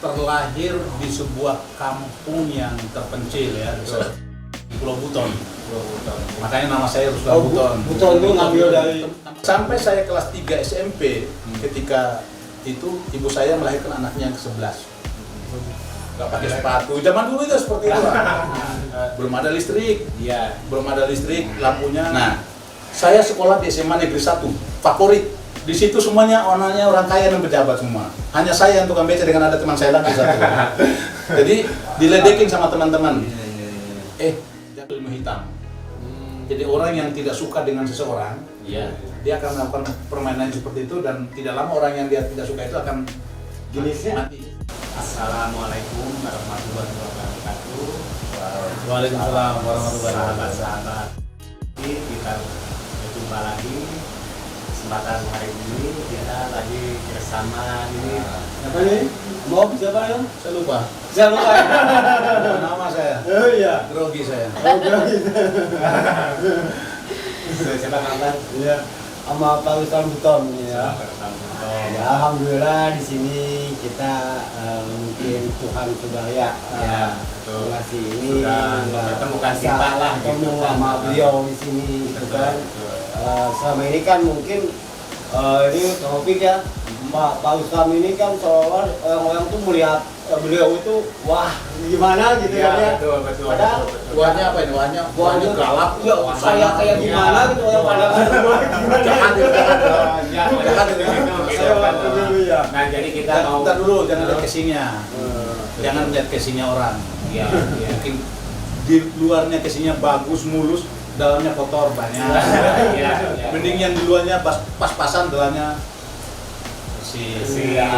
terlahir di sebuah kampung yang terpencil ya, di Pulau Buton. Makanya nama saya Ruslan Buton. Buton itu ngambil dari sampai saya kelas 3 SMP, ketika itu ibu saya melahirkan anaknya yang ke-11. Gak pakai sepatu. Zaman dulu itu seperti itu. Belum ada listrik. Iya, belum ada listrik, lampunya. Nah, saya sekolah di SMA Negeri 1, favorit. Di situ semuanya orangnya orang kaya dan pejabat semua. Hanya saya yang tukang beca dengan ada teman saya lagi satu. Jadi diledekin sama teman-teman. Jatuh ilmu hitam. Jadi orang yang tidak suka dengan seseorang, dia akan melakukan permainan seperti itu, dan tidak lama orang yang dia tidak suka itu akan mati. Assalamualaikum warahmatullahi wabarakatuh. Waalaikumsalam warahmatullahi wabarakatuh. Sahabat-sahabat, kita berjumpa lagi. Kesempatan hari ini kita lagi bersama ini. apa nih? Mau siapa ya? Saya lupa. Siapa ya? Nama saya. Oh iya. Grogi saya. Oh grogi. Siapa kabar? Iya. Sama Pak Ruslan Buton ya. Ya, alhamdulillah di sini kita mungkin Tuhan sudah ngasih ini Ketemukan kita lah ketemu sama beliau di sini gitu kan. Selama ini kan mungkin ini topik ya, Pak Ruslan ini kan seolah orang tuh melihat beliau itu wah gimana gitu ya. Betul. Padahal Wahnya apa ini? Wahnya galak. Ya, saya kayak gimana gitu orang pandangan gimana. Jahat. Nah, jadi kita mau Bentar dulu, jangan lihat casingnya. Jangan lihat casingnya orang. Iya. Mungkin di luarnya casingnya bagus, mulus, dalamnya kotor banyak. Iya. Mending yang di luarnya pas-pasan, dalamnya bersih. Iya.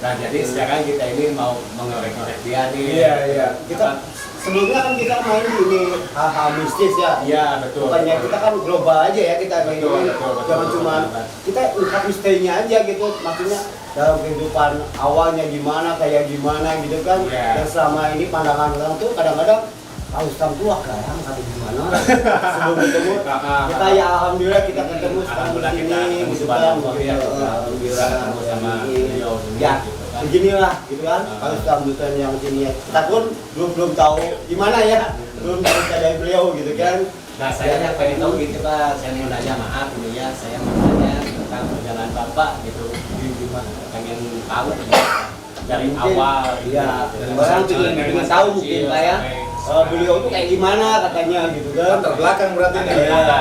Nah, jadi sekarang kita ini mau mengorek-ngorek dia nih. Iya. Kita sebelumnya kan kita main di ini hal-hal mistis ya. Iya, betul. Bukannya kita kan global aja ya kita main ini. Betul. Jangan cuma kita ungkap misterinya aja gitu. Maksudnya dalam kehidupan awalnya gimana, kayak gimana gitu kan. Iya. Dan selama ini pandangan orang tuh kadang-kadang Ustaz tua kan ada gimana sebelum ketemu kita ya alhamdulillah kita ketemu sekarang di sini gitu kan. Alhamdulillah ketemu sama beliau Ya, beginilah gitu kan. Kalau sambutan yang sini ya. Kita pun belum tahu gimana ya. Belum tahu dari beliau gitu kan. Nah, saya pengen tahu gitu Pak, saya mau nanya, maaf gitu ya, saya mau nanya tentang perjalanan Bapak gitu. Gimana? Pengen tahu dari Mungkin, awal iya, gitu. orang ingin tahu mungkin Pak ya. Beliau tuh kayak gimana katanya gitu kan. Latar belakang berarti nih. Iya.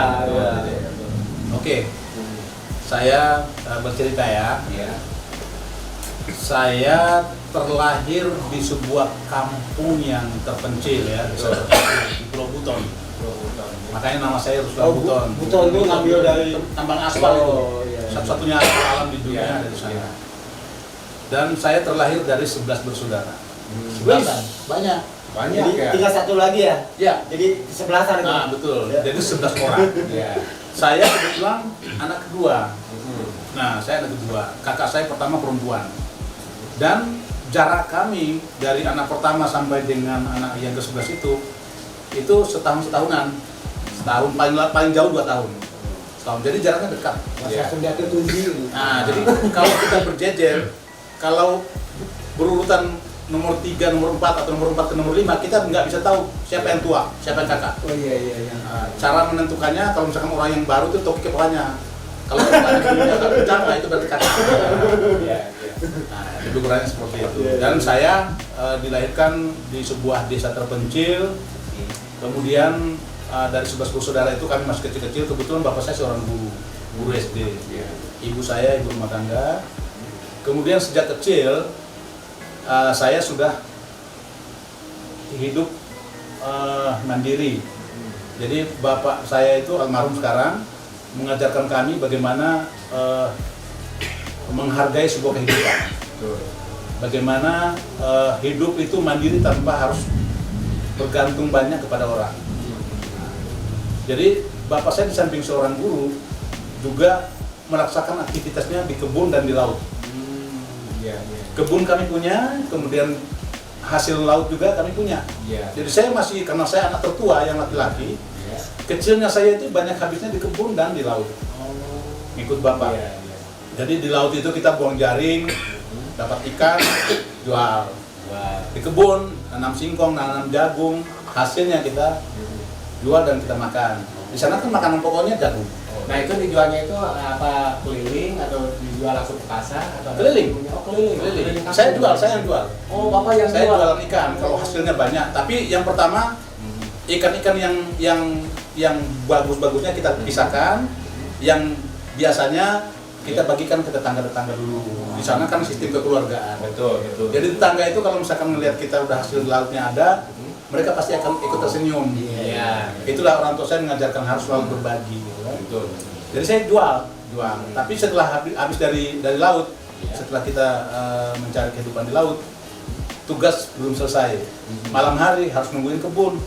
Oke. Saya bercerita ya. Iya. Saya terlahir di sebuah kampung yang terpencil ya, di Pulau Buton. Makanya nama saya Ruslan Buton. Buton itu ngambil dari tambang aspal itu. iya. Satu-satunya alam di dunia ada di sana. Dan saya terlahir dari 11 bersaudara. 11 banyak. Jadi tinggal satu lagi ya? Ya. Jadi kesebelasan itu. Nah, betul. Ya. Jadi 11 orang. Iya. Saya kebetulan anak kedua. Nah, saya anak kedua. Kakak saya pertama perempuan. Dan jarak kami dari anak pertama sampai dengan anak yang ke-11 itu setahunan. Setahun paling jauh 2 tahun. Setahun. Jadi jaraknya dekat. Masa sudah ketujuh. Nah, jadi kalau kita berjejer, kalau berurutan nomor 3, nomor 4 atau nomor 4 ke nomor 5, kita nggak bisa tahu siapa yang tua, siapa yang kakak. Oh iya. Nah, cara menentukannya kalau misalkan orang yang baru itu topi kepalanya. Kalau kepalanya agak pecah, nah itu berarti kakak. Iya. Nah, itu ukurannya seperti itu. Dan saya dilahirkan di sebuah desa terpencil. Kemudian dari 11 bersaudara itu kami masih kecil-kecil. Kebetulan bapak saya seorang guru SD. Ibu saya ibu rumah tangga. Kemudian sejak kecil saya sudah hidup mandiri. Jadi bapak saya itu almarhum sekarang mengajarkan kami bagaimana menghargai sebuah kehidupan. Bagaimana hidup itu mandiri tanpa harus bergantung banyak kepada orang. Jadi bapak saya di samping seorang guru juga melaksanakan aktivitasnya di kebun dan di laut. Kebun kami punya, kemudian hasil laut juga kami punya. Jadi saya masih, karena saya anak tertua yang laki-laki, kecilnya saya itu banyak habisnya di kebun dan di laut. Ngikut bapak. Jadi di laut itu kita buang jaring, dapat ikan, jual. Di kebun, nanam singkong, nanam jagung, hasilnya kita jual dan kita makan. Di sana kan makanan pokoknya jagung. Nah itu dijualnya itu apa, keliling atau dijual langsung ke pasar atau Keliling. Oh keliling. Keliling. Kampung. Saya yang jual. Oh bapak yang Saya jual. jualan ikan kalau hasilnya banyak. Tapi yang pertama ikan-ikan yang bagus-bagusnya kita pisahkan, yang biasanya kita bagikan ke tetangga-tetangga dulu. Di sana kan sistem kekeluargaan. Betul. Jadi tetangga itu kalau misalkan melihat kita udah hasil lautnya ada, mereka pasti akan ikut tersenyum. Iya. Itulah orang tua saya mengajarkan harus selalu berbagi. Gitu kan. Betul. Jadi saya jual. Tapi setelah habis dari laut, Iya. setelah kita mencari kehidupan di laut, tugas belum selesai. Malam hari harus nungguin kebun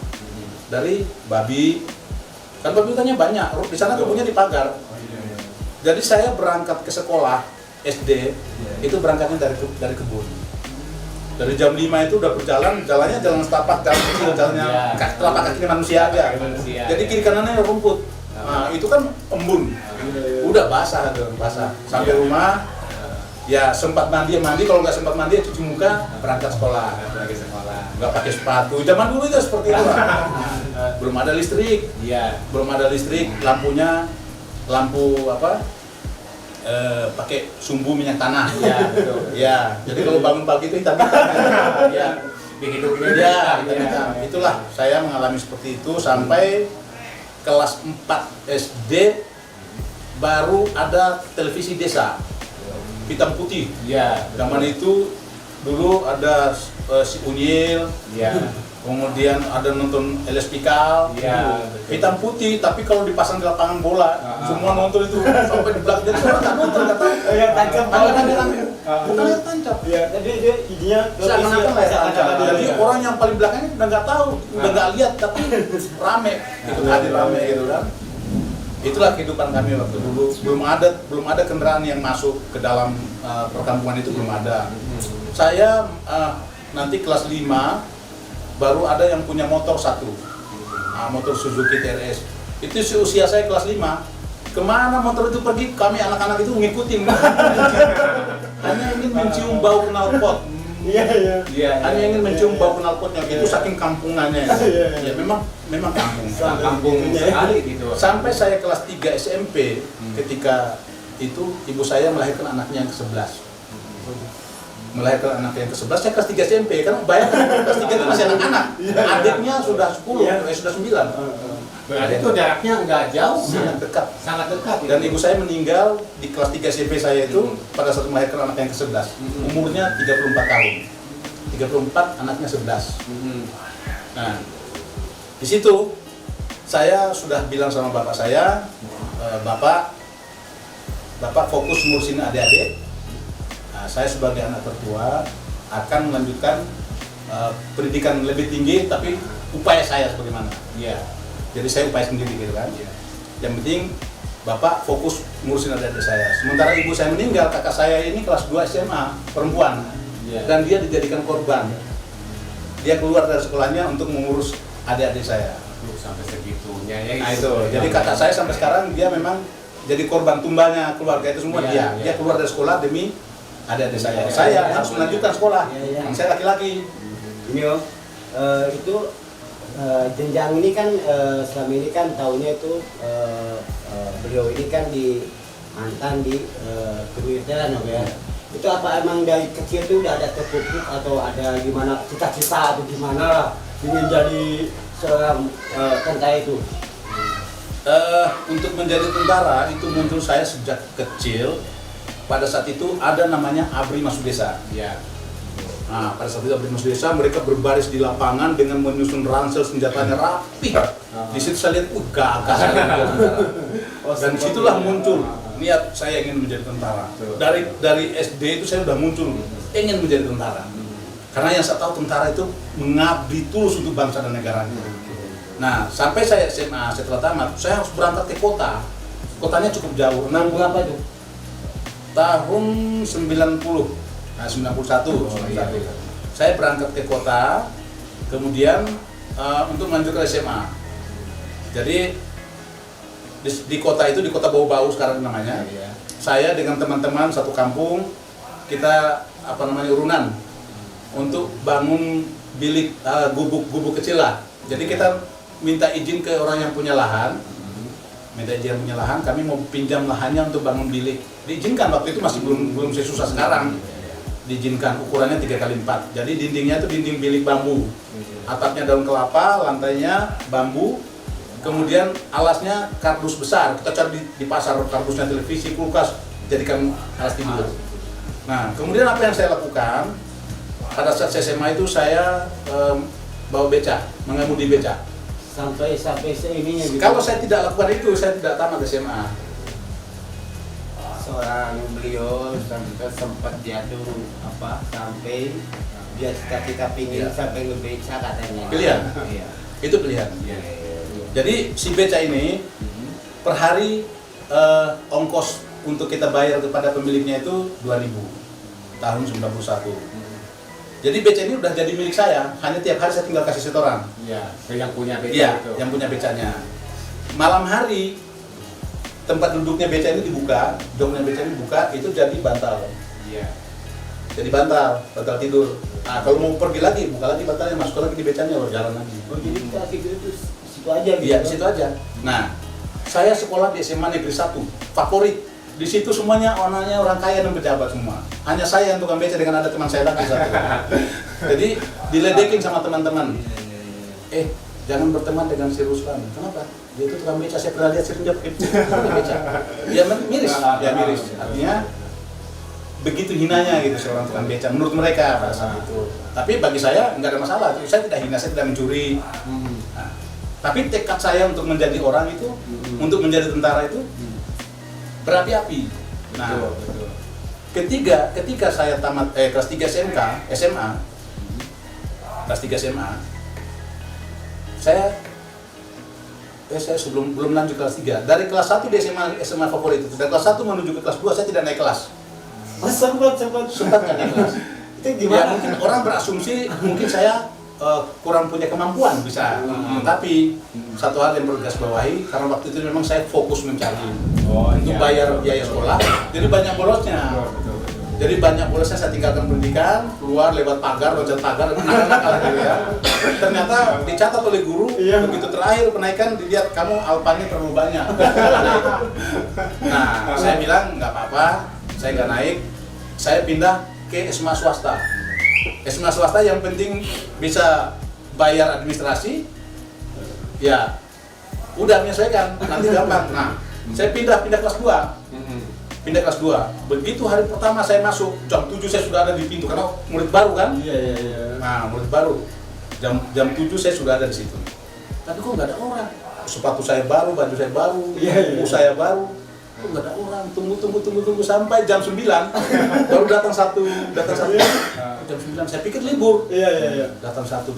dari babi. Kan babi hutannya banyak. Di sana kebunnya dipagar. Jadi saya berangkat ke sekolah SD, itu berangkatnya dari kebun. Dari jam 5 itu udah berjalan, jalannya jalan setapak, jalan kecil, jalannya telapak kaki manusia aja. Jadi kiri kanannya rumput. Nah, itu kan embun. Udah basah tuh, basah. Sampai rumah, ya sempat mandi, kalau nggak sempat mandi cuci muka, berangkat sekolah. Nggak pakai sepatu. Zaman dulu itu seperti itu. Belum ada listrik. Belum ada listrik, lampu apa? Pakai sumbu minyak tanah. Iya, betul. Ya, jadi kalau bangun pagi itu hitam. Ya, hitam. Itulah saya mengalami seperti itu sampai kelas 4 SD baru ada televisi desa hitam putih. Iya. Zaman itu dulu ada si Unyil. Iya. Kemudian ada nonton LS Pikal, Iya, hitam putih, tapi kalau dipasang di lapangan bola, semua nonton itu sampai di belakang jadi orang tak nonton, nggak tahu. Yang tancap Bukan yang tancap. Iya, tadi dia izinnya Jadi orang yang paling belakangnya udah nggak tahu, udah nggak lihat, tapi rame, itu hadir rame gitu kan. Itulah kehidupan kami waktu dulu. Belum ada kendaraan yang masuk ke dalam perkampungan itu, belum ada. Saya nanti kelas 5 baru ada yang punya motor satu, motor Suzuki TRS. Itu usia saya kelas 5. Kemana motor itu pergi, kami anak-anak itu ngikutin. Hanya ingin mencium bau knalpot. Iya. Hanya ingin mencium bau knalpotnya. Itu saking kampungannya. Ya memang kampung. Kampung sekali gitu. Sampai saya kelas 3 SMP, ketika itu ibu saya melahirkan anaknya yang ke-11. Melahirkan anak yang ke-11, saya kelas 3 SMP, kan bayangkan kelas 3 itu masih anak-anak. Adiknya sudah 10, sudah 9. Berarti itu jaraknya nggak jauh, Sangat dekat. sangat dekat. Dan ibu saya meninggal di kelas 3 SMP saya itu pada saat melahirkan anak yang ke-11. Umurnya 34 tahun. 34, anaknya 11. Nah, di situ saya sudah bilang sama bapak saya, Bapak fokus ngurusin adik-adik. Saya sebagai anak tertua akan melanjutkan pendidikan lebih tinggi, tapi upaya saya sebagaimana. Jadi saya upaya sendiri gitu kan. Yang penting Bapak fokus ngurusin adik-adik saya. Sementara ibu saya meninggal, kakak saya ini kelas 2 SMA, perempuan. Dan dia dijadikan korban. Dia keluar dari sekolahnya untuk mengurus adik-adik saya. Sampai segitunya ya. Nah itu, jadi kakak saya sampai sekarang dia memang jadi korban tumbanya keluarga itu semua. Dia keluar dari sekolah demi adik-adik saya. Saya harus melanjutkan sekolah. Saya laki-laki. Ini Om, itu jenjang ini kan selama ini kan tahunnya itu beliau ini kan di mantan di kewirausahaan Om ya. Itu apa emang dari kecil itu udah ada terpikir atau ada gimana cita-cita atau gimana lah ingin jadi seorang tentara itu? Untuk menjadi tentara itu muncul saya sejak kecil. Pada saat itu ada namanya Abri Masuk Desa. Nah, pada saat itu Abri Masuk Desa mereka berbaris di lapangan dengan menyusun ransel senjatanya rapi. Di situ saya lihat, gagah sekali menjadi tentara. Dan disitulah muncul niat saya ingin menjadi tentara. Dari SD itu saya sudah muncul ingin menjadi tentara. Karena yang saya tahu tentara itu mengabdi tulus untuk bangsa dan negaranya. Nah, sampai saya SMA setelah tamat, saya harus berangkat ke kota. Kotanya cukup jauh. Berapa itu? Tahun 90, nah 91. Saya berangkat ke kota, kemudian untuk melanjutkan SMA. Jadi di kota itu, di kota Bau-Bau sekarang namanya. Saya dengan teman-teman satu kampung, kita urunan untuk bangun bilik gubuk kecil lah. Jadi kita minta izin ke orang yang punya lahan, kami mau pinjam lahannya untuk bangun bilik. Diizinkan, waktu itu masih belum sesusah sekarang. Diizinkan, ukurannya 3x4. Jadi dindingnya itu dinding bilik bambu. Atapnya daun kelapa, lantainya bambu. Kemudian alasnya kardus besar. Kita cari di pasar kardusnya televisi, kulkas, jadikan alas tidur. Nah, kemudian apa yang saya lakukan? Pada saat SMA itu saya bawa beca, mengemudi beca. Sampai seininya gitu. Kalau saya tidak lakukan itu, saya tidak tamat SMA. Seorang beliau sampai sempat jatuh sampai dia cita-cita pingin sampai ngebeca katanya. Pilihan? Iya. Itu pilihan. Iya. Jadi si beca ini per hari ongkos untuk kita bayar kepada pemiliknya itu 2.000 tahun 91. Jadi beca ini udah jadi milik saya, hanya tiap hari saya tinggal kasih setoran. Iya, yang punya beca Iya, itu. yang punya becanya. Malam hari tempat duduknya beca ini dibuka, jongnya beca ini dibuka, itu jadi bantal. Iya. Jadi bantal tidur. Nah, kalau mau pergi lagi, buka lagi bantalnya, masuk lagi di becanya, baru jalan lagi. Oh, jadi kita asik itu situ aja gitu. Iya, di situ aja. Nah, saya sekolah di SMA Negeri 1, favorit. Di situ semuanya orangnya orang kaya dan pejabat semua. Hanya saya yang tukang beca dengan ada teman saya lagi satu. Jadi diledekin sama teman-teman. Jangan berteman dengan si Ruslan. Kenapa? Dia itu tukang beca. Saya pernah lihat si Ruslan tukang beca. Dia miris. Dia miris. Artinya begitu hinanya gitu seorang tukang beca menurut mereka pada saat itu. Tapi bagi saya nggak ada masalah. Saya tidak hina, saya tidak mencuri. Nah, tapi tekad saya untuk menjadi orang itu, untuk menjadi tentara itu berapi-api. Nah, Betul. ketika saya tamat kelas 3 SMA, kelas 3 SMA, saya belum lanjut kelas 3. Dari kelas 1 di SMA favorit itu, dari kelas 1 menuju ke kelas 2 saya tidak naik kelas. Oh, sempat Sempat nggak naik kelas. Itu Ya gimana? mungkin orang berasumsi mungkin saya kurang punya kemampuan bisa. Tapi satu hal yang perlu garis bawahi, karena waktu itu memang saya fokus mencari untuk bayar biaya sekolah, jadi banyak bolosnya. Jadi banyak bolosnya saya tinggalkan pendidikan, keluar lewat pagar, loncat pagar, anak-anak gitu ya. Ternyata dicatat oleh guru, begitu terakhir penaikan dilihat kamu alpanya terlalu banyak. Nah, saya bilang nggak apa-apa, saya nggak naik, saya pindah ke SMA swasta. SMA swasta yang penting bisa bayar administrasi, ya udah menyesuaikan, nanti gampang. Nah, saya pindah kelas 2. Pindah kelas 2. Begitu hari pertama saya masuk, jam 7 saya sudah ada di pintu karena murid baru kan? Iya. Nah, murid baru. Jam 7 saya sudah ada di situ. Tapi kok nggak ada orang? Sepatu saya baru, baju saya baru, buku saya baru. Kok nggak ada orang? Tunggu sampai jam 9 baru datang satu. Jam 9 saya pikir libur. Iya. Datang satu.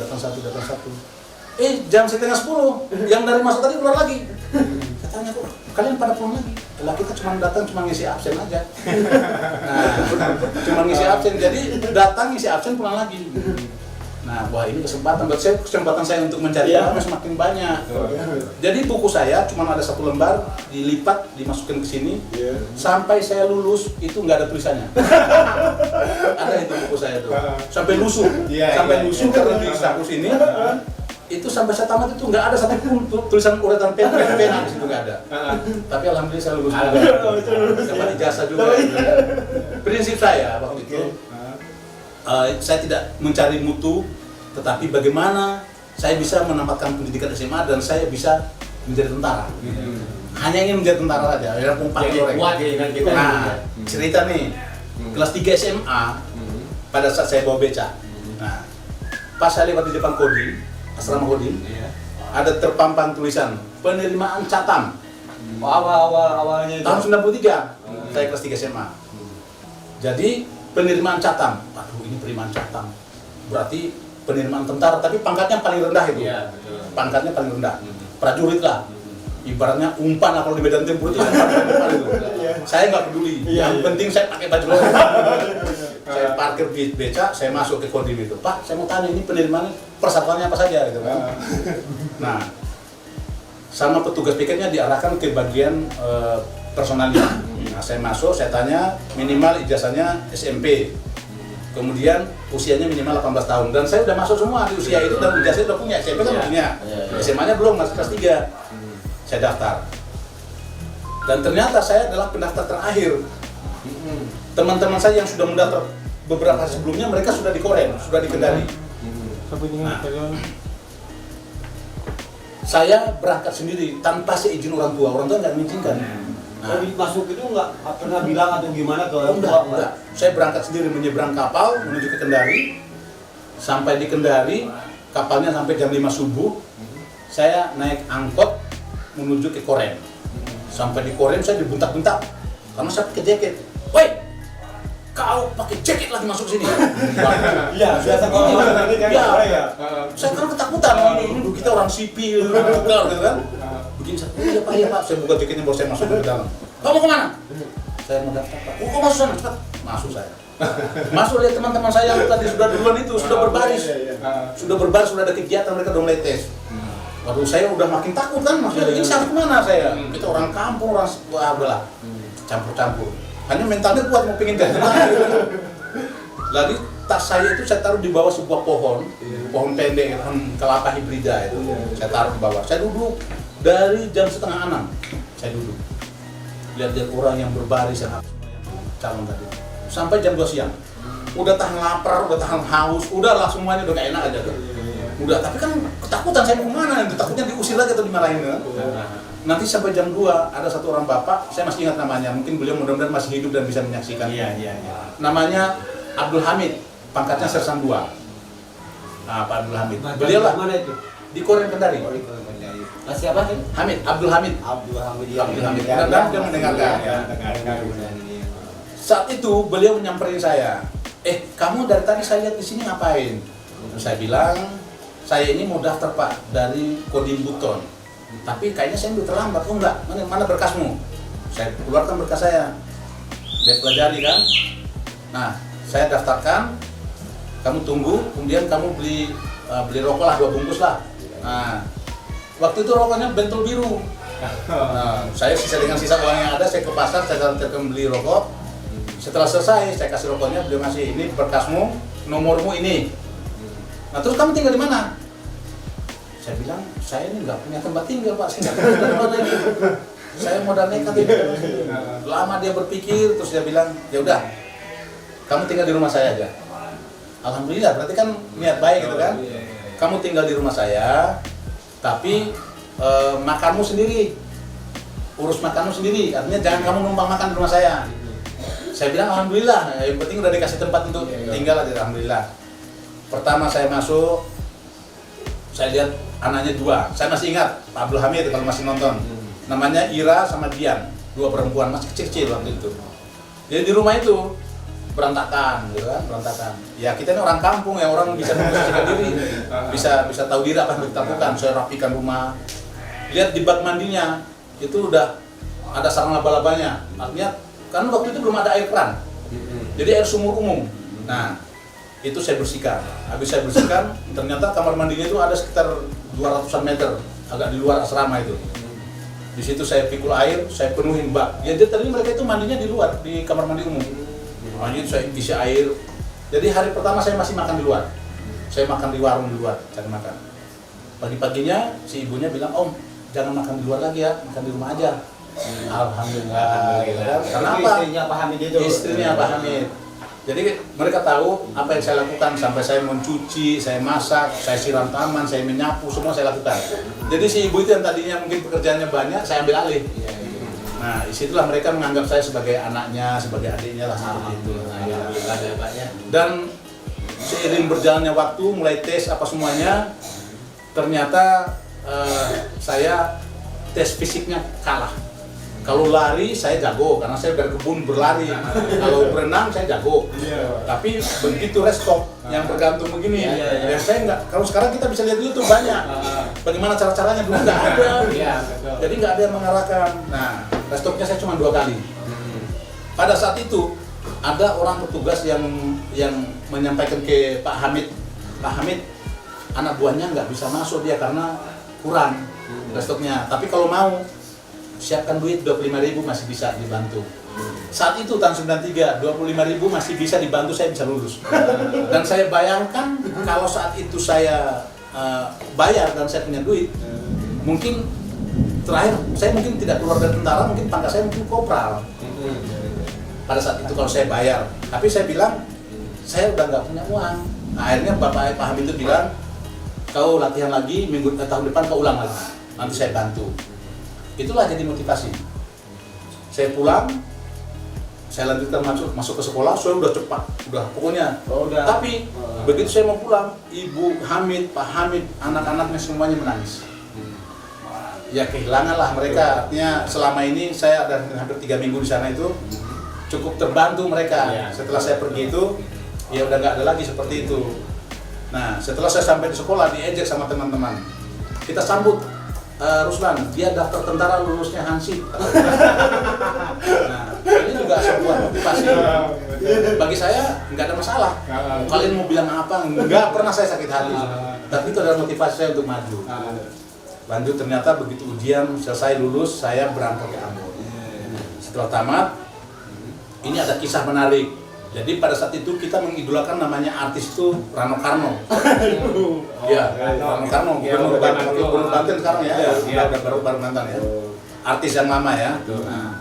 Jam setengah 10 yang dari masuk tadi keluar lagi. Saya tanya, kok kalian pada pulang lagi? Lah kita cuma datang ngisi absen aja. Nah, cuma ngisi absen, jadi datang ngisi absen pulang lagi. Nah, wah ini kesempatan saya untuk mencari ilmu semakin banyak. Jadi buku saya cuma ada 1 lembar, dilipat, dimasukkan ke sini. Sampai saya lulus itu nggak ada tulisannya. Ada itu buku saya tuh. Sampai lusuh, lusuh karena di status ini. Itu sampai saya tamat itu nggak ada satupun tulisan uretan pena di situ nggak ada. Tapi alhamdulillah saya lulus juga. Dapat ijazah juga. Prinsip saya waktu itu saya tidak mencari mutu, tetapi bagaimana saya bisa menamatkan pendidikan SMA dan saya bisa menjadi tentara. Hanya ingin menjadi tentara saja. Ya Nah, cerita nih, kelas 3 SMA pada saat saya bawa beca. Nah, pas saya lewat di depan Kodim, asrama Kodim, ada terpampang tulisan penerimaan Catam. Awalnya itu. Tahun 93, saya kelas 3 SMA. Jadi penerimaan Catam. Aduh, ini penerimaan Catam. Berarti penerimaan tentara, tapi pangkatnya paling rendah itu. Iya, betul. Pangkatnya paling rendah. Prajurit lah. Ibaratnya umpan kalau di medan tempur itu. Saya nggak peduli. Yang penting saya pakai baju loreng. Saya parkir di beca, saya masuk ke Kodim itu. Pak, saya mau tanya ini penerimaan persyaratannya apa saja gitu kan. Nah, sama petugas piketnya diarahkan ke bagian personalnya. Nah, saya masuk, saya tanya minimal ijazahnya SMP. Kemudian usianya minimal 18 tahun dan saya udah masuk semua di usia itu dan ijazah udah punya, SMP kan punya. SMA-nya belum, masih kelas 3. Saya daftar. Dan ternyata saya adalah pendaftar terakhir. Teman-teman saya yang sudah mendaftar beberapa hari sebelumnya mereka sudah di Korem, sudah di Kendari. Nah, saya berangkat sendiri tanpa seizin orang tua nggak mengizinkan. Nah, masuk itu nggak pernah bilang atau gimana ke orang enggak, tua? enggak. Saya berangkat sendiri menyeberang kapal menuju ke Kendari. Sampai di Kendari, kapalnya sampai jam 5 subuh. Saya naik angkot menuju ke Korem. Sampai di Korem saya dibentak-bentak karena saya pakai jaket. Woi, kau pakai jaket lagi masuk sini? Iya, biasa kalau masuk ini kan ya. Saya kan ketakutan, ini kita orang sipil, gitu kan. Begini saya, iya pak, saya buka jaketnya baru saya masuk ke dalam. Kamu mau kemana? Saya mau daftar pak. Kok masuk sana? Cepat. Masuk saya. Masuk lihat teman-teman saya yang tadi sudah duluan itu, sudah berbaris. Sudah berbaris, sudah ada kegiatan, mereka udah mulai tes. Waduh, saya udah makin takut kan, maksudnya ini saya kemana saya? Kita orang kampung, orang wah udahlah, campur-campur. Hanya mentalnya kuat mau pengen ganti. Lalu tas saya itu saya taruh di bawah sebuah pohon pendek, pohon kelapa hibrida itu. Saya taruh di bawah. Saya duduk dari jam 5:30 saya duduk. Lihat orang yang berbaris yang calon tadi. Sampai jam 2 siang. Udah tahan lapar, udah tahan haus, udahlah semuanya udah gak enak aja tuh. Udah, tapi kan ketakutan saya mau kemana, takutnya diusir lagi atau dimarahin kan? Nanti sampai jam 2 ada satu orang bapak, saya masih ingat namanya, mungkin beliau mudah-mudahan masih hidup dan bisa menyaksikan. Namanya Abdul Hamid, pangkatnya Sersan 2. Nah, Pak Abdul Hamid. Beliau lah mana itu? di Korem Kendari. Siapa sih? Hamid, Abdul Hamid. Abdul Hamid. Abdul Hamid. Mudah-mudahan dia mendengarkan. Saat itu beliau menyamperin saya. Kamu dari tadi saya lihat di sini ngapain? Saya bilang, saya ini mau daftar Pak dari Kodim Buton. Tapi kayaknya saya udah terlambat. Oh enggak, mana berkasmu? Saya keluarkan berkas saya. Dia pelajari kan. Nah, saya daftarkan. Kamu tunggu, kemudian kamu beli rokok lah 2 bungkus lah. Nah, waktu itu rokoknya bentol biru. Nah, saya dengan sisa uang yang ada, saya ke pasar, saya beli rokok. Setelah selesai, saya kasih rokoknya, beliau ngasih, ini berkasmu, nomormu ini. Nah, terus kamu tinggal di mana? Saya bilang, saya ini nggak punya tempat tinggal Pak, saya nggak punya tempat lagi. Saya modal nekat ini. Lama dia berpikir, terus dia bilang, ya udah, kamu tinggal di rumah saya aja. Alhamdulillah, berarti kan niat baik gitu kan. Kamu tinggal di rumah saya, tapi makanmu sendiri, urus makanmu sendiri. Artinya jangan kamu numpang makan di rumah saya. Saya bilang alhamdulillah, yang penting udah dikasih tempat untuk tinggal aja, alhamdulillah. Pertama saya masuk, saya lihat anaknya 2. Saya masih ingat Pak Abdul Hamid kalau masih nonton. Namanya Ira sama Dian, 2 perempuan masih kecil-kecil waktu itu. Jadi di rumah itu berantakan, gitu kan, berantakan. Ya kita ini orang kampung ya, orang bisa membersihkan diri, bisa tahu diri apa yang kita lakukan. Saya rapikan rumah. Lihat di bak mandinya itu udah ada sarang laba-labanya. Artinya kan waktu itu belum ada air keran, jadi air sumur umum. Nah, itu saya bersihkan. Habis saya bersihkan, ternyata kamar mandinya itu ada sekitar 200-an meter, agak di luar asrama itu. Di situ saya pikul air, saya penuhin bak. Ya, tadi mereka itu mandinya di luar, di kamar mandi umum. Lanjut saya isi air. Jadi hari pertama saya masih makan di luar. Saya makan di warung di luar, cari makan. Pagi-paginya si ibunya bilang, Om, jangan makan di luar lagi ya, makan di rumah aja. Alhamdulillah. Karena apa? Istrinya Pak Hamid itu. Istrinya Pak Hamid. Jadi mereka tahu apa yang saya lakukan, sampai saya mencuci, saya masak, saya siram taman, saya menyapu, semua saya lakukan. Jadi si ibu itu yang tadinya mungkin pekerjaannya banyak, saya ambil alih. Nah, disitulah mereka menganggap saya sebagai anaknya, sebagai adiknya lah seperti itu. Dan seiring berjalannya waktu, mulai tes apa semuanya, ternyata saya tes fisiknya kalah. Kalau lari saya jago karena saya dari kebun berlari. Kalau berenang saya jago. Tapi begitu restop yang bergantung begini, ya saya nggak. Kalau sekarang kita bisa lihat YouTube banyak. Bagaimana cara-caranya dulu nggak ada. Jadi nggak ada yang mengarahkan. Nah, restopnya saya cuma 2 kali. Pada saat itu ada orang petugas yang menyampaikan ke Pak Hamid, anak buahnya nggak bisa masuk dia karena kurang restopnya. Tapi kalau mau siapkan duit 25.000 masih bisa dibantu. Saat itu tahun 93, 25.000 masih bisa dibantu, saya bisa lulus. Dan saya bayangkan kalau saat itu saya bayar dan saya punya duit, mungkin terakhir saya mungkin tidak keluar dari tentara, mungkin pangkat saya mungkin kopral. Pada saat itu kalau saya bayar, tapi saya bilang saya udah nggak punya uang. Nah, akhirnya Bapak Pak Hamid itu bilang, kau latihan lagi, tahun depan kau ulang lagi, nanti saya bantu. Itulah jadi motivasi. Saya pulang, saya lanjutkan masuk ke sekolah, saya udah cepat, udah pokoknya. Tapi begitu saya mau pulang, Ibu Hamid, Pak Hamid, anak-anaknya semuanya menangis. Ya kehilangan lah mereka, artinya selama ini saya ada hampir 3 minggu di sana itu cukup terbantu mereka. Setelah saya pergi itu, ya udah nggak ada lagi seperti itu. Nah setelah saya sampai di sekolah, diejek sama teman-teman, kita sambut Ruslan, dia daftar tentara lulusnya Hansip. Nah, ini juga sebuah motivasi. Bagi saya nggak ada masalah. Kalian mau bilang apa? Nggak pernah saya sakit hati. Tapi itu adalah motivasi saya untuk maju. Lanjut ternyata begitu ujian selesai lulus, saya berangkat ke Ambon. Setelah tamat, ini ada kisah menarik. Jadi pada saat itu kita mengidolakan namanya artis itu Rano Karno. Ya, Rano Karno, gubernur Banten sekarang ya, udah baru mantan ya. Artis yang lama ya. Nah,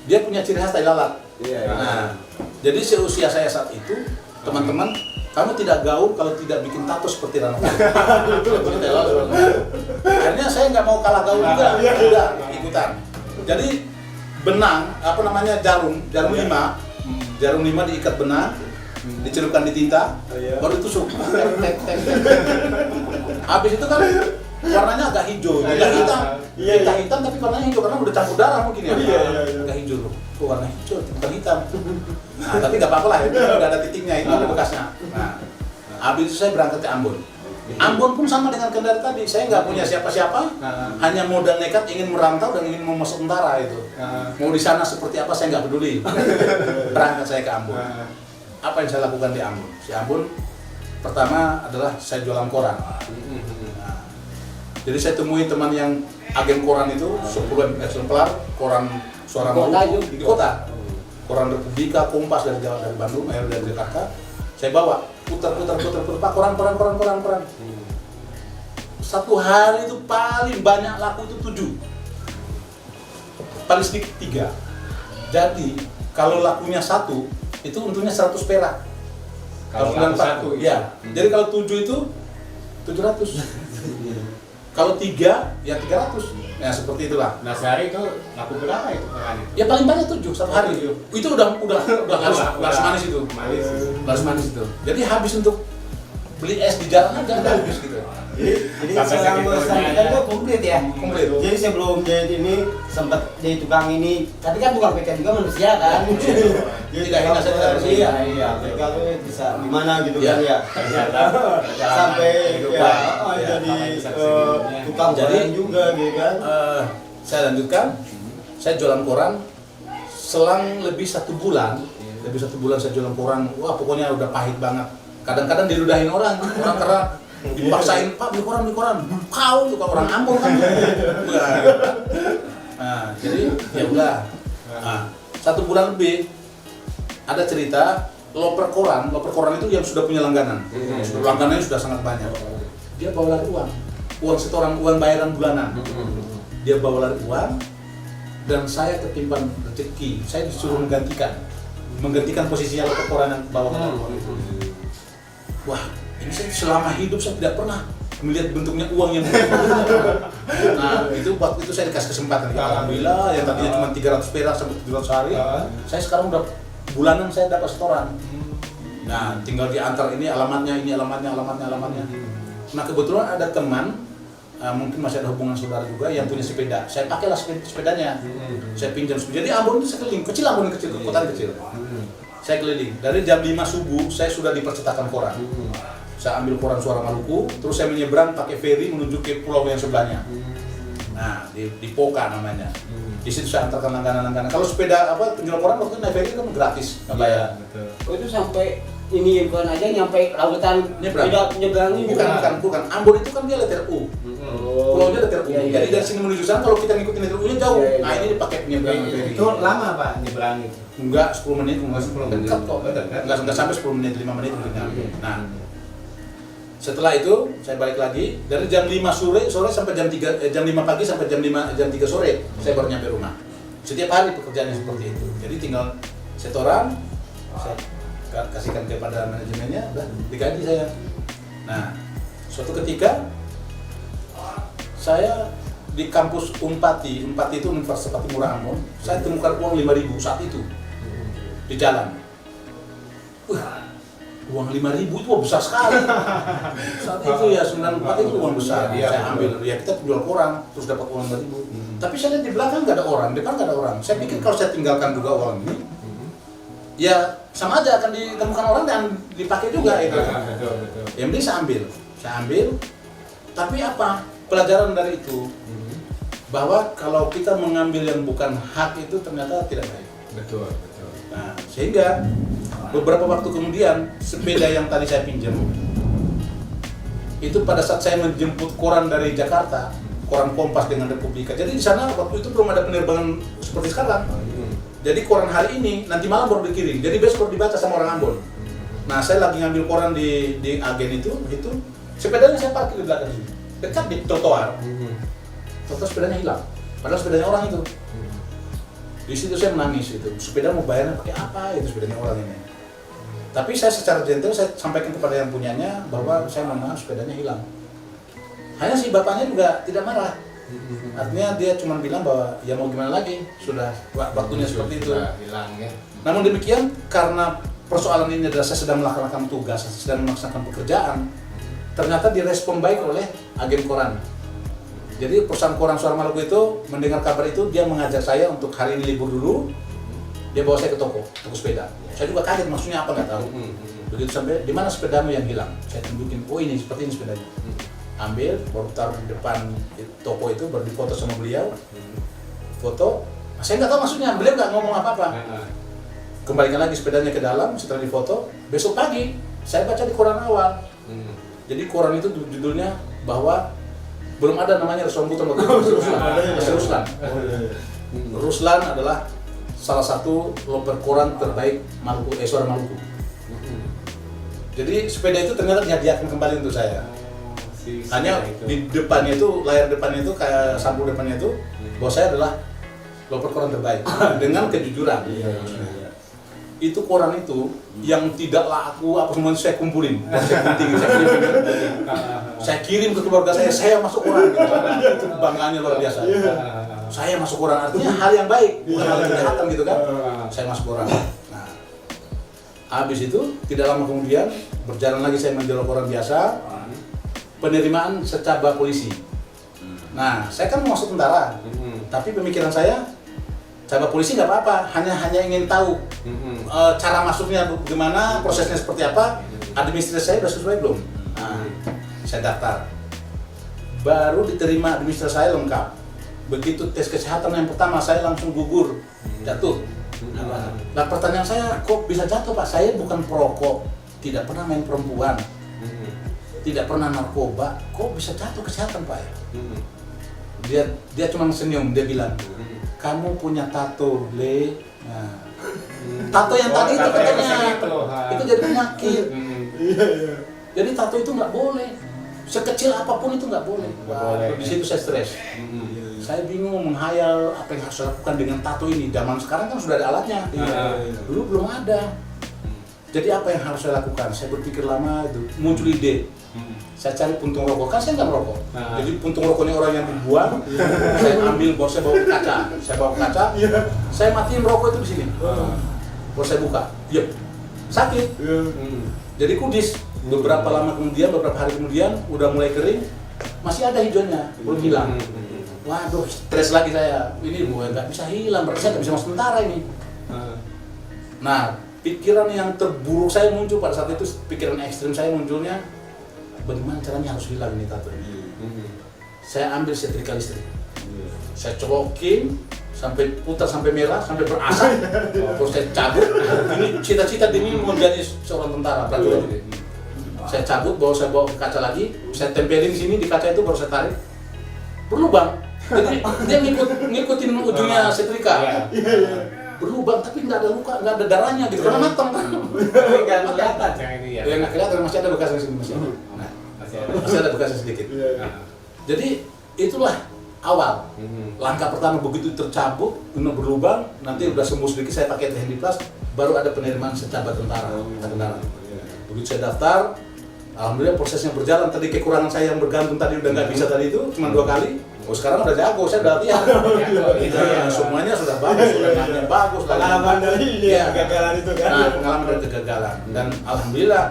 dia punya ciri khas tai lalat. Nah, jadi seusia saya saat itu, teman-teman, kamu tidak gaul kalau tidak bikin tato seperti Rano Karno. Akhirnya saya nggak mau kalah gaul juga, udah ikutan. Jadi benang, jarum 5 diikat benang, dicelupkan di tinta, baru ditusuk. Habis itu kan warnanya agak hijau, tidak hitam. Tinta hitam tapi warnanya hijau karena udah campur darah mungkin ya. Agak hijau, kok warna hijau, bukan hitam. Nah, tapi nggak apa-apa lah, itu udah ada titiknya, itu ada bekasnya. Nah, habis itu saya berangkat ke Ambon. Ambon pun sama dengan Kendari tadi, saya nggak punya siapa-siapa, hanya modal nekat ingin merantau dan ingin mau masuk tentara itu. Mau di sana seperti apa saya nggak peduli. Berangkat saya ke Ambon. Apa yang saya lakukan di Ambon? Di Ambon pertama adalah saya jualan koran. Nah, jadi saya temui teman yang agen koran itu 10 eksemplar koran Suara Maluku di kota. Koran Republika, Kompas dari Bandung, dari Jakarta. Saya bawa putar, Pak, koran. Satu hari itu paling banyak laku itu 7, paling sedikit 3. Jadi kalau lakunya 1 itu untungnya 100 perak. Kalau laku 1 ya. Jadi kalau 7 itu 700. Kalau 3 ya 300. Ya seperti itulah. Nah sehari itu laku berapa itu koran itu? Ya paling banyak 7 satu hari. Itu udah laris manis itu. Laris manis itu. Jadi habis untuk beli es di jalan aja udah habis gitu. Jadi selama sampai itu komplit ya. Komplit. Jadi sebelum jahit ini sempat jadi tukang ini, tapi kan tukang PK juga manusia kan. Jadi Tidak hina saya tidak bersih. Iya, PK itu bisa gimana gitu kan ya. Sampai ya jadi tukang koran juga gitu kan. Saya lanjutkan. Saya jualan koran selang lebih 1 bulan. Lebih 1 bulan saya jualan koran. Wah, pokoknya udah pahit banget. Kadang-kadang diludahin orang karena dipaksain, Pak beli koran. Kau juga orang Ambon kan. Nah, jadi ya udah. Nah, 1 bulan lebih ada cerita loper koran itu yang sudah punya langganan. Langganannya sudah sangat banyak. Dia bawa lari uang setoran, uang bayaran bulanan. Dia bawa lari uang dan saya ketimpan rezeki. Saya disuruh menggantikan posisinya loper koran yang bawa koran itu. Wah, ini saya selama hidup saya tidak pernah melihat bentuknya uang yang begitu. Nah, itu waktu itu saya dikasih kesempatan. Alhamdulillah, yang tadinya cuma 300 perak sampai 700 hari, saya sekarang udah bulanan saya dapat setoran. Nah, tinggal diantar ini alamatnya. Nah, kebetulan ada teman, mungkin masih ada hubungan saudara juga yang punya sepeda. Saya pakailah sepedanya. Saya pinjam sepeda. Jadi Ambon itu sekeliling, Ambon kecil, kota kecil. Saya keliling. Dari jam 5 subuh saya sudah di percetakan koran. Saya ambil koran Suara Maluku, terus saya menyeberang pakai feri menuju ke pulau yang sebelahnya. Nah, di Poka namanya. Di situ saya antarkan langganan-langganan. Kalau sepeda penjual koran waktu naik feri kan gratis, nggak bayar. Oh itu sampai ini koran aja nyampe lautan Nyebrang. Tidak nyebrang ini. Bukan. Ambon itu kan dia letter U. Pulaunya ada terhubung. Iya, iya, Jadi iya. dari sini menuju sana kalau kita ngikutin terhubungnya jauh. Iya, iya. Nah ini dipakai penyeberangan ferry. Itu lama Pak nyebrang itu. Enggak 10 menit, enggak 10 menit. dekat kok. Enggak sampai 10 menit, 5 menit mungkin nyampe. Nah, setelah itu saya balik lagi dari jam 5 sore sampai jam 3 jam 5 pagi sampai jam 3 sore saya baru nyampe rumah. Setiap hari pekerjaannya seperti itu. Jadi tinggal setoran saya kasihkan kepada manajemennya udah digaji saya. Nah, suatu ketika saya di kampus Unpati itu Universitas Patimura Ambon, saya temukan uang 5.000 saat itu di jalan. Uang 5.000 itu uang besar sekali. Saat itu ya 94 itu uang besar. Iya, Saya ambil, ya kita jual koran terus dapat uang 5.000. Tapi saya lihat di belakang nggak ada orang, depan nggak ada orang. Saya pikir kalau saya tinggalkan juga uang ini, ya sama aja akan ditemukan orang dan dipakai juga itu. Betul. Yang penting saya ambil. Tapi apa pelajaran dari itu? Bahwa kalau kita mengambil yang bukan hak itu ternyata tidak baik. Betul. Nah, sehingga beberapa waktu kemudian sepeda yang tadi saya pinjam itu pada saat saya menjemput koran dari Jakarta, koran Kompas dengan Republika. Jadi di sana waktu itu belum ada penerbangan seperti sekarang. Jadi koran hari ini nanti malam baru dikirim. Jadi besok baru dibaca sama orang Ambon. Nah, saya lagi ngambil koran di agen itu sepedanya saya parkir di belakang sini, dekat di trotoar. Trotoar sepedanya hilang. Padahal sepedanya orang itu. Di situ saya menangis itu. Sepeda mau bayarnya pakai apa itu sepedanya orang ini. Tapi saya secara gentle saya sampaikan kepada yang punyanya bahwa saya mohon maaf sepedanya hilang. Hanya si bapaknya juga tidak marah. Artinya dia cuma bilang bahwa ya mau gimana lagi, sudah waktunya seperti itu. Hilang ya. Namun demikian karena persoalan ini adalah saya sedang melaksanakan tugas, saya sedang melaksanakan pekerjaan, ternyata direspon baik oleh agen koran. Jadi perusahaan koran Suara Maluku itu mendengar kabar itu, dia mengajak saya untuk hari ini libur dulu. Dia bawa saya ke toko sepeda. Saya juga kaget maksudnya apa nggak tahu. Begitu sampai, di mana sepedamu yang hilang? Saya tunjukin, oh ini seperti ini sepedanya. Ambil, baru taruh di depan toko itu, baru difoto sama beliau. Foto, saya nggak tahu maksudnya, beliau nggak ngomong apa-apa. Kembalikan lagi sepedanya ke dalam, setelah difoto. Besok pagi, saya baca di koran awal. Jadi koran itu judulnya bahwa belum ada namanya Resombutan waktu itu, Ruslan. Ruslan adalah salah satu loper koran terbaik Maluku, Suara Maluku. Jadi sepeda itu ternyata dihadiahkan kembali untuk saya. Hanya di depannya itu, layar depannya itu kayak sampul depannya itu, bahwa saya adalah loper koran terbaik dengan kejujuran. Itu koran itu yang tidak laku apa semua saya kumpulin, saya kirim ke keluarga saya masuk koran gitu. Itu kebanggaannya luar biasa. Saya masuk koran artinya hal yang baik, bukan hal yang kejahatan gitu kan. Saya masuk koran. Nah, habis itu tidak lama kemudian berjalan lagi saya menjual koran biasa. Penerimaan secaba polisi. Nah, saya kan mau masuk tentara, tapi pemikiran saya cabang polisi nggak apa-apa, hanya ingin tahu cara masuknya bagaimana, prosesnya seperti apa, administrasi saya sudah sesuai belum. Nah, saya daftar, baru diterima administrasi saya lengkap. Begitu tes kesehatan yang pertama saya langsung gugur, jatuh. Nah, pertanyaan saya, kok bisa jatuh Pak? Saya bukan perokok, tidak pernah main perempuan, tidak pernah narkoba, kok bisa jatuh kesehatan Pak ya? Dia cuma senyum, dia bilang, kamu punya tato, Le. Nah, tato yang tadi itu katanya, itu jadi penyakit. Jadi tato itu nggak boleh, sekecil apapun itu nggak boleh. Di situ saya stres. Saya bingung menghayal apa yang harus saya lakukan dengan tato ini. Zaman sekarang kan sudah ada alatnya, dulu belum ada. Jadi apa yang harus saya lakukan? Saya berpikir lama, itu muncul ide. Saya cari puntung rokok, kan saya nggak merokok. Jadi puntung rokoknya orang yang dibuang, saya ambil, saya bawa ke kaca. Saya matiin rokok itu di sini. Baru saya buka, sakit. Jadi kudis. Beberapa hari kemudian, udah mulai kering, masih ada hijaunya, belum hilang. Waduh, stres lagi saya. Ini nggak bisa hilang, berarti saya nggak bisa masuk tentara ini. Nah, pikiran yang terburuk saya muncul pada saat itu, pikiran ekstrim saya munculnya, bagaimana caranya harus hilang ini tato ini. Saya ambil setrika listrik, saya colokin sampai putar sampai merah sampai berasap, terus saya cabut. Ini cita-cita dini mau jadi seorang tentara prajurit. Saya cabut, saya bawa ke kaca lagi, saya tempelin sini di kaca itu, baru saya tarik, berlubang. Jadi dia ngikutin ujungnya setrika. Iya. Berlubang tapi nggak ada luka, nggak ada darahnya gitu karena matang kan. Tapi nggak kelihatan yang ini ya. Ya nggak kelihatan, masih ada bekasnya sini masih. Nah, masih ada bekasnya sedikit. Jadi itulah awal. Langkah pertama begitu tercabut, benar berlubang, nanti udah sembuh sedikit saya pakai Handiplas, baru ada penerimaan secabut tentara. Begitu saya daftar, alhamdulillah prosesnya berjalan. Tadi kekurangan saya yang bergantung tadi udah nggak bisa tadi itu, cuma 2 kali. Oh sekarang udah jago, saya udah latihan. Semuanya sudah bagus, sudah namanya bagus. Pengalaman dari kegagalan itu kan. Nah, pengalaman dari kegagalan. Dan alhamdulillah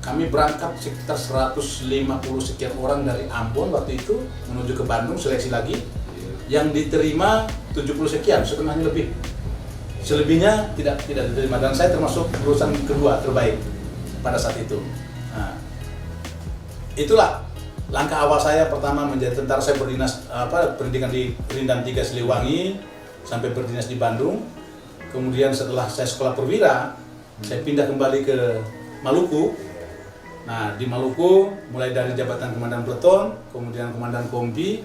kami berangkat sekitar 150 sekian orang dari Ambon waktu itu menuju ke Bandung seleksi lagi. Yang diterima 70 sekian, setengahnya lebih. Selebihnya tidak diterima dan saya termasuk lulusan kedua terbaik pada saat itu. Nah, itulah langkah awal saya. Pertama menjadi tentara, saya berdinas pendidikan di Perindan 3 Siliwangi sampai berdinas di Bandung. Kemudian setelah saya sekolah perwira, saya pindah kembali ke Maluku. Nah, di Maluku mulai dari jabatan komandan peleton, kemudian komandan kompi.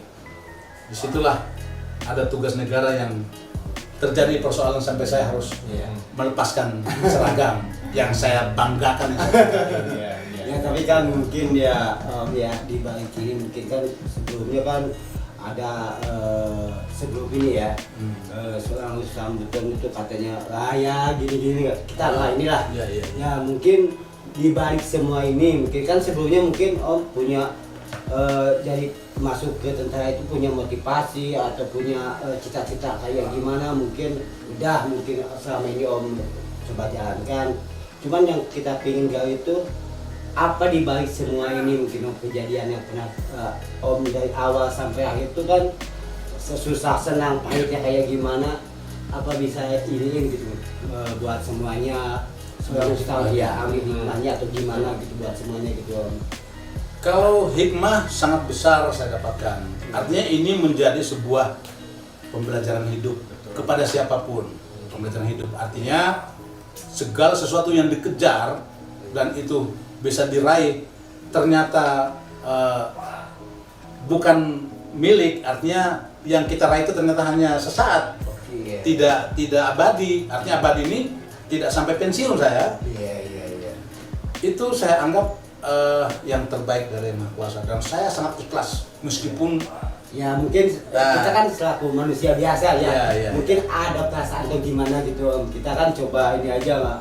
Disitulah ada tugas negara yang terjadi persoalan sampai saya harus melepaskan seragam yang saya banggakan. Ya tapi kan mungkin ya di balik ini mungkin kan sebelumnya kan ada sebelum ini ya seorang Islam betul itu katanya ya gini kita lah inilah ya mungkin di balik semua ini mungkin kan sebelumnya mungkin Om punya jadi masuk ke tentara itu punya motivasi atau punya cita-cita kayak gimana mungkin selama ini Om coba jalankan. Cuman yang kita pingin gali itu apa di balik semua ini mungkin Om kejadian yang pernah Om dari awal sampai akhir itu kan susah senang pahitnya kayak gimana, apa bisa iniin gitu buat semuanya seorang Ustaz ya ambil hikmahnya atau gimana gitu buat semuanya gitu Om. Kalau hikmah sangat besar saya dapatkan. Artinya ini menjadi sebuah pembelajaran hidup kepada siapapun. Pembelajaran hidup artinya segala sesuatu yang dikejar dan itu bisa diraih ternyata bukan milik, artinya yang kita raih itu ternyata hanya sesaat, tidak abadi. Artinya abadi ini tidak sampai pensiun saya. Itu saya anggap yang terbaik dari Yang Maha Kuasa dan saya sangat ikhlas meskipun ya mungkin kita kan selaku manusia biasa ya, mungkin ada perasaan atau gimana gitu Om. Kita kan coba ini aja lah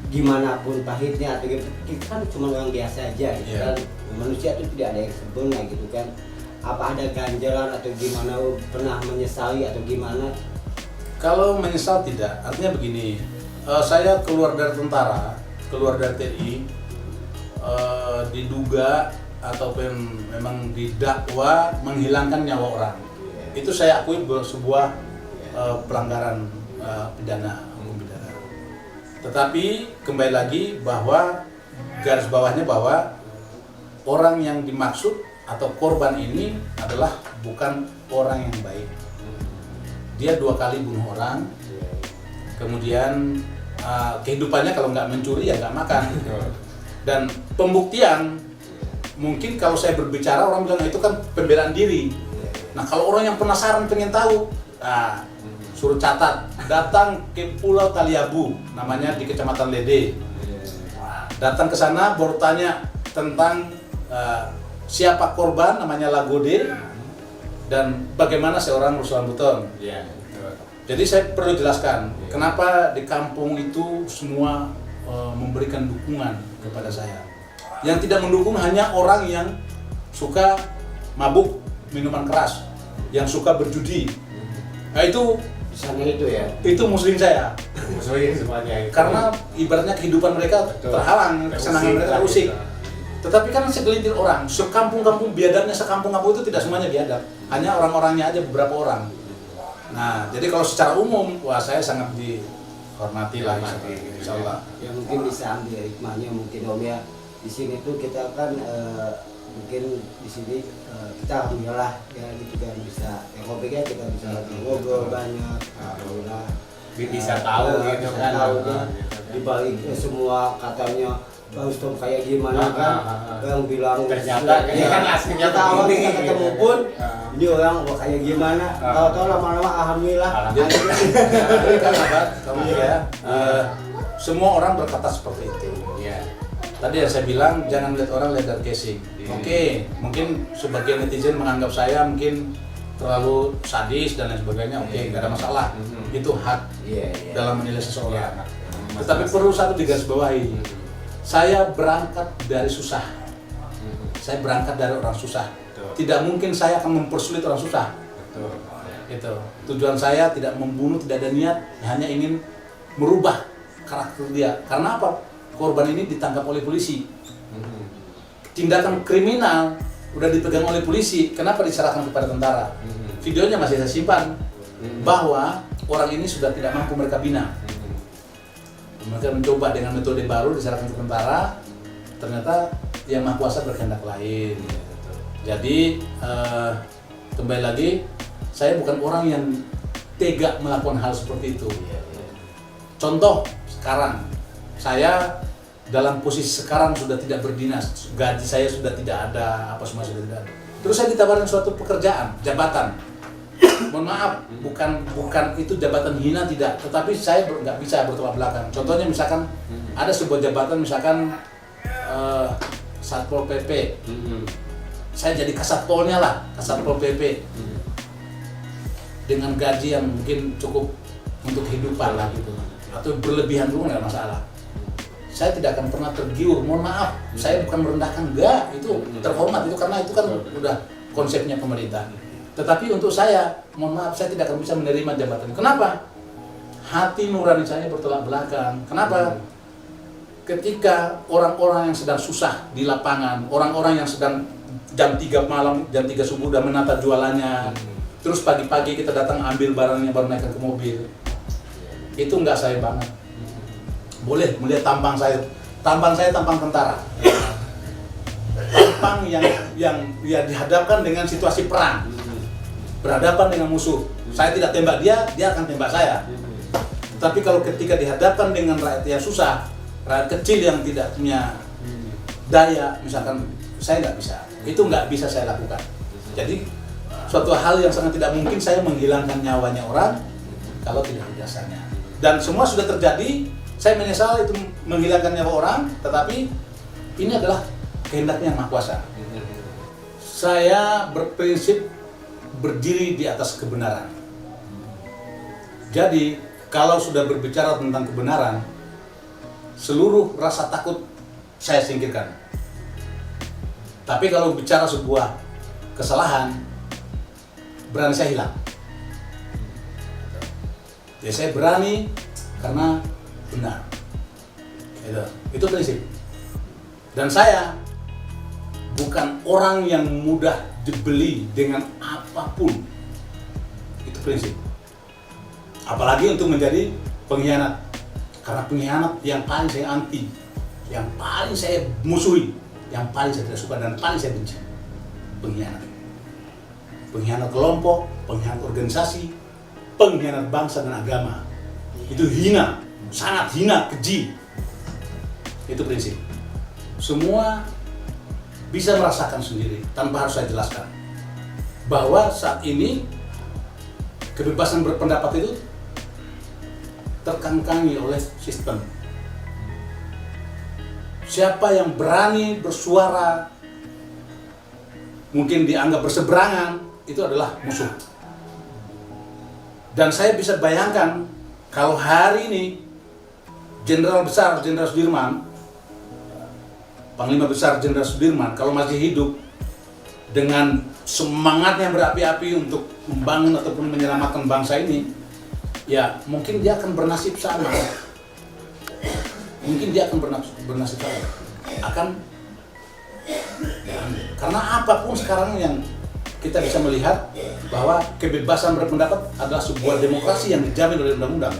gimana pun pahitnya atau kita kan cuma orang biasa aja gitu kan, manusia itu tidak ada yang sempurna gitu kan. Apa ada ganjalan atau gimana, pernah menyesali atau gimana? Kalau menyesal tidak, artinya begini, saya keluar dari tentara, keluar dari TNI, diduga ataupun memang didakwa menghilangkan nyawa orang. Itu saya akui sebuah pelanggaran pidana, hukum pidana. Tetapi kembali lagi bahwa garis bawahnya bahwa orang yang dimaksud atau korban ini adalah bukan orang yang baik. Dia 2 kali bunuh orang, kemudian kehidupannya kalau nggak mencuri ya nggak makan. Dan pembuktian, mungkin kalau saya berbicara orang bilang itu kan pembelaan diri. Nah kalau orang yang penasaran pengen tahu, suruh catat, datang ke Pulau Taliabu, namanya di Kecamatan Lede. Datang ke sana baru tanya tentang siapa korban, namanya Lagode, dan bagaimana seorang Ruslan Buton. Jadi saya perlu jelaskan kenapa di kampung itu semua memberikan dukungan kepada saya. Yang tidak mendukung hanya orang yang suka mabuk, minuman keras, yang suka berjudi. Nah itu Sana itu ya. Itu muslim saya. Muslim semuanya. Karena ibaratnya kehidupan mereka terhalang, kesenangan mereka terusik. Tetapi kan segelintir orang, sekampung-kampung biadatnya sekampung-kampung itu tidak semuanya biadab. Hanya orang-orangnya aja beberapa orang. Nah, jadi kalau secara umum, wah saya sangat dihormati lah, insya Allah. Ya mungkin bisa ambil hikmahnya mungkin Om ya. Di sini tuh kita kan mungkin di sini kita alhamdulillah ya gitu kan bisa ya kita bisa ngobrol banyak, alhamdulillah bisa tahu gitu kan. Tahu di balik semua katanya Pak Ustadz kayak gimana kan, yang bilang Ternyata ini kan aslinya kita awal begini. kita ketemu pun ini orang wah kayak gimana, tahu-tahu lama-lama alhamdulillah. Jadi kan apa? Kamu ya, semua orang berkata seperti itu. Iya. Tadi yang saya bilang jangan lihat orang lihat dari casing. Oke, mungkin sebagian netizen menganggap saya mungkin terlalu sadis dan lain sebagainya. Oke, nggak ada masalah. Itu hak dalam menilai seseorang. Tetapi perlu satu digarisbawahi. Saya berangkat dari susah. Saya berangkat dari orang susah. Tidak mungkin saya akan mempersulit orang susah. Itu tujuan saya tidak membunuh, tidak ada niat, hanya ingin merubah karakter dia. Karena apa? Korban ini ditangkap oleh polisi. Tindakan kriminal udah dipegang oleh polisi. Kenapa diserahkan kepada tentara? Videonya masih saya simpan bahwa orang ini sudah tidak mampu mereka bina. Mereka mencoba dengan metode baru diserahkan ke tentara. Ternyata yang Maha Kuasa berkehendak lain. Jadi kembali lagi, saya bukan orang yang tega melakukan hal seperti itu. Contoh sekarang, saya dalam posisi sekarang sudah tidak berdinas, gaji saya sudah tidak ada, apa semua sudah tidak ada. Terus saya ditawarkan suatu pekerjaan, jabatan. Mohon maaf, bukan itu jabatan hina tidak, tetapi saya nggak bisa bertolak belakang. Contohnya misalkan ada sebuah jabatan, misalkan Satpol PP. Saya jadi kasatpolnya lah, Kasatpol PP. Dengan gaji yang mungkin cukup untuk kehidupan lah gitu. Atau berlebihan dulu nggak masalah. Saya tidak akan pernah tergiur, mohon maaf, saya bukan merendahkan, enggak, itu terhormat, itu karena itu kan udah konsepnya pemerintah. Tetapi untuk saya, mohon maaf, saya tidak akan bisa menerima jabatan. Kenapa? Hati nurani saya bertolak belakang. Kenapa? Ketika orang-orang yang sedang susah di lapangan, orang-orang yang sedang jam 3 malam, jam 3 subuh udah menata jualannya, terus pagi-pagi kita datang ambil barangnya baru naikkan ke mobil, itu enggak saya banget. Boleh melihat tampang saya tampang tentara, tampang yang ya dihadapkan dengan situasi perang, berhadapan dengan musuh. Saya tidak tembak dia akan tembak saya. Tapi kalau ketika dihadapkan dengan rakyat yang susah, rakyat kecil yang tidak punya daya, misalkan saya nggak bisa, itu nggak bisa saya lakukan. Jadi suatu hal yang sangat tidak mungkin saya menghilangkan nyawanya orang kalau tidak ada dasarnya. Dan semua sudah terjadi. Saya menyesal itu menghilangkan nyawa orang, tetapi ini adalah kehendaknya Yang Maha Kuasa. Saya berprinsip berdiri di atas kebenaran. Jadi, kalau sudah berbicara tentang kebenaran, seluruh rasa takut saya singkirkan. Tapi kalau bicara sebuah kesalahan, berani saya hilang. Jadi saya berani karena benar. Itu prinsip. Dan saya bukan orang yang mudah dibeli dengan apapun. Itu prinsip. Apalagi untuk menjadi pengkhianat. Karena pengkhianat yang paling saya anti, yang paling saya musuhi, yang paling saya tidak suka dan paling saya benci. Pengkhianat. Pengkhianat kelompok, pengkhianat organisasi, pengkhianat bangsa dan agama. Itu hina. Sangat hina, keji. Itu prinsip. Semua bisa merasakan sendiri tanpa harus saya jelaskan bahwa saat ini kebebasan berpendapat itu terkangkangi oleh sistem. Siapa yang berani bersuara mungkin dianggap berseberangan, itu adalah musuh. Dan saya bisa bayangkan kalau hari ini Jenderal Besar Jenderal Sudirman, Panglima Besar Jenderal Sudirman, kalau masih hidup dengan semangatnya berapi-api untuk membangun ataupun menyelamatkan bangsa ini, ya mungkin dia akan bernasib sama. Mungkin dia akan bernasib sama. Karena apapun sekarang yang kita bisa melihat bahwa kebebasan berpendapat adalah sebuah demokrasi yang dijamin oleh undang-undang.